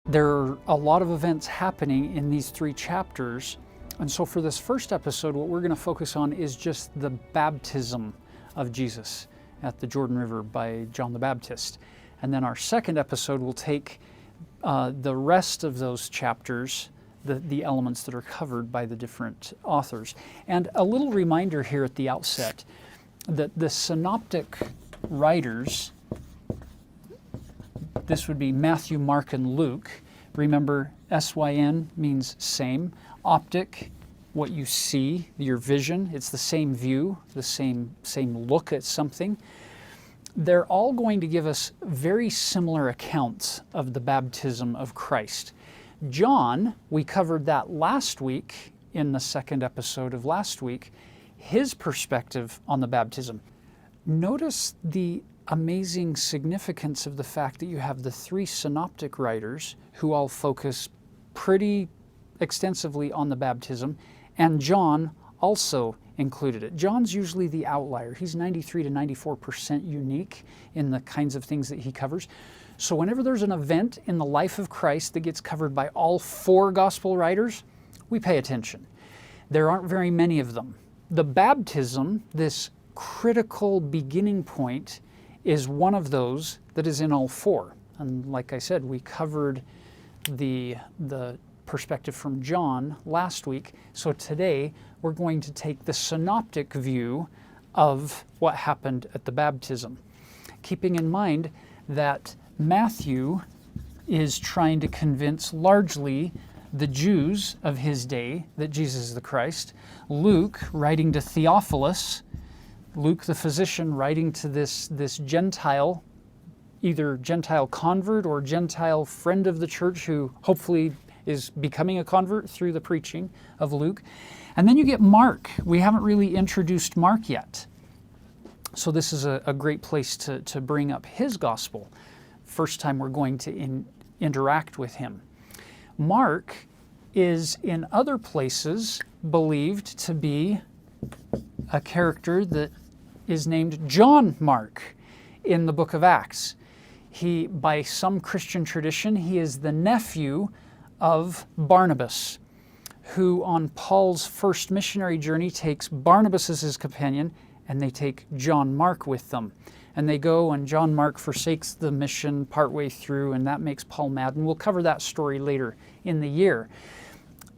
There are a lot of events happening in these 3 chapters, and so for this first episode, what we're going to focus on is just the baptism of Jesus at the Jordan River by John the Baptist. And then our second episode will take the rest of those chapters, the elements that are covered by the different authors. And a little reminder here at the outset that the Synoptic writers, this would be Matthew, Mark, and Luke. Remember, SYN means same. Optic, what you see, your vision, it's the same view, the same look at something. They're all going to give us very similar accounts of the baptism of Christ. John, we covered that last week in the second episode of last week, his perspective on the baptism. Notice the amazing significance of the fact that you have the 3 synoptic writers who all focus pretty extensively on the baptism, and John also included it. John's usually the outlier. He's 93 to 94% unique in the kinds of things that he covers. So whenever there's an event in the life of Christ that gets covered by all 4 gospel writers, we pay attention. There aren't very many of them. The baptism, this critical beginning point, is one of those that is in all 4. And like I said, we covered the perspective from John last week. So today we're going to take the synoptic view of what happened at the baptism, keeping in mind that Matthew is trying to convince largely the Jews of his day that Jesus is the Christ. Luke, writing to Theophilus, Luke the physician, writing to this Gentile, either Gentile convert or Gentile friend of the church who hopefully is becoming a convert through the preaching of Luke. And then you get Mark. We haven't really introduced Mark yet. So this is a great place to bring up his gospel. First time we're going to interact with him. Mark is in other places believed to be a character that is named John Mark in the book of Acts. He, by some Christian tradition, he is the nephew of Barnabas, who on Paul's first missionary journey takes Barnabas as his companion, and they take John Mark with them. And they go, and John Mark forsakes the mission partway through, and that makes Paul mad. And we'll cover that story later in the year.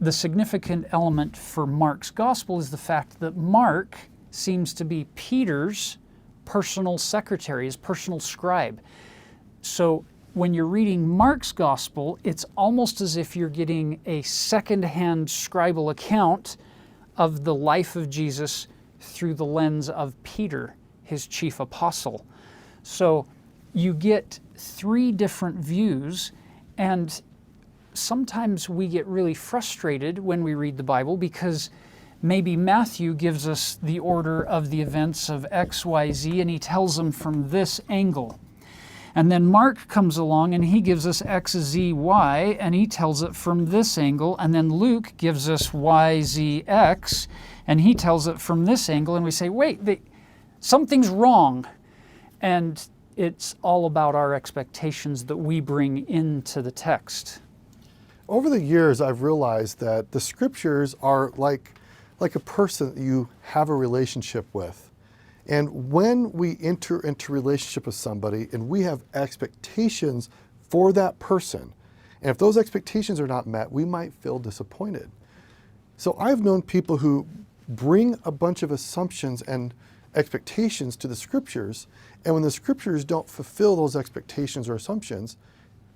The significant element for Mark's gospel is the fact that Mark seems to be Peter's personal secretary, his personal scribe. So when you're reading Mark's gospel, it's almost as if you're getting a second-hand scribal account of the life of Jesus through the lens of Peter, his chief apostle. So you get 3 different views, and sometimes we get really frustrated when we read the Bible because maybe Matthew gives us the order of the events of X, Y, Z, and he tells them from this angle. And then Mark comes along and he gives us X, Z, Y, and he tells it from this angle. And then Luke gives us Y, Z, X, and he tells it from this angle. And we say, wait, something's wrong. And it's all about our expectations that we bring into the text. Over the years, I've realized that the scriptures are like a person that you have a relationship with. And when we enter into a relationship with somebody and we have expectations for that person, and if those expectations are not met, we might feel disappointed. So I've known people who bring a bunch of assumptions and expectations to the scriptures, and when the scriptures don't fulfill those expectations or assumptions,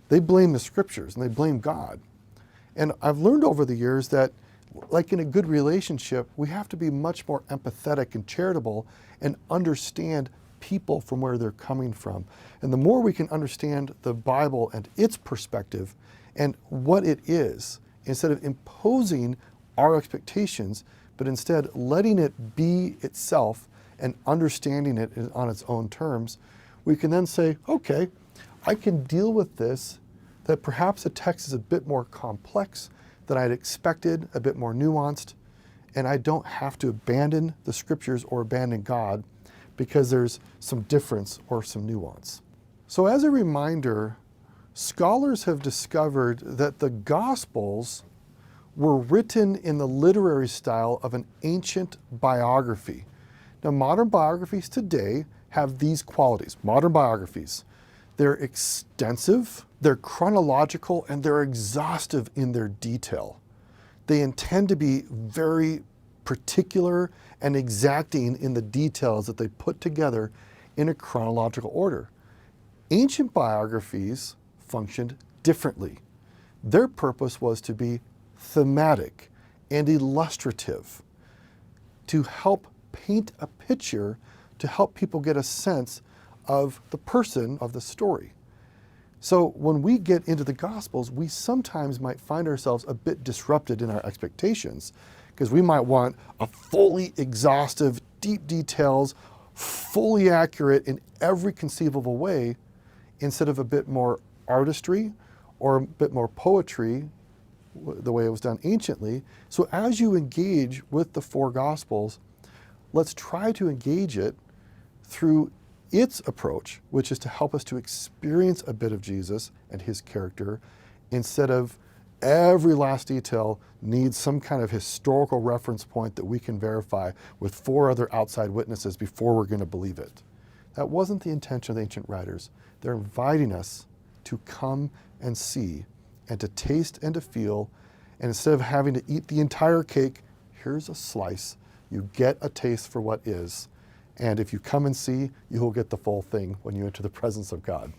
they blame the scriptures and they blame God. And I've learned over the years that, like in a good relationship, we have to be much more empathetic and charitable and understand people from where they're coming from. And the more we can understand the Bible and its perspective and what it is, instead of imposing our expectations, but instead letting it be itself and understanding it on its own terms, we can then say, okay, I can deal with this, that perhaps the text is a bit more complex than I'd expected, a bit more nuanced, and I don't have to abandon the scriptures or abandon God because there's some difference or some nuance. So as a reminder, Scholars have discovered that the Gospels were written in the literary style of an ancient biography. Now, modern biographies today have these qualities. Modern biographies, they're extensive, they're chronological, and they're exhaustive in their detail. They intend to be very particular and exacting in the details that they put together in a chronological order. Ancient biographies functioned differently. Their purpose was to be thematic and illustrative, to help paint a picture, to help people get a sense of the person of the story. So when we get into the Gospels, we sometimes might find ourselves a bit disrupted in our expectations, because we might want a fully exhaustive, deep details, fully accurate in every conceivable way, instead of a bit more artistry or a bit more poetry, the way it was done anciently. So as you engage with the four Gospels, let's try to engage it through its approach, which is to help us to experience a bit of Jesus and his character, instead of every last detail needs some kind of historical reference point that we can verify with 4 other outside witnesses before we're going to believe it. That wasn't the intention of the ancient writers. They're inviting us to come and see and to taste and to feel, and instead of having to eat the entire cake, here's a slice. You get a taste for what is. And if you come and see, you will get the full thing when you enter the presence of God.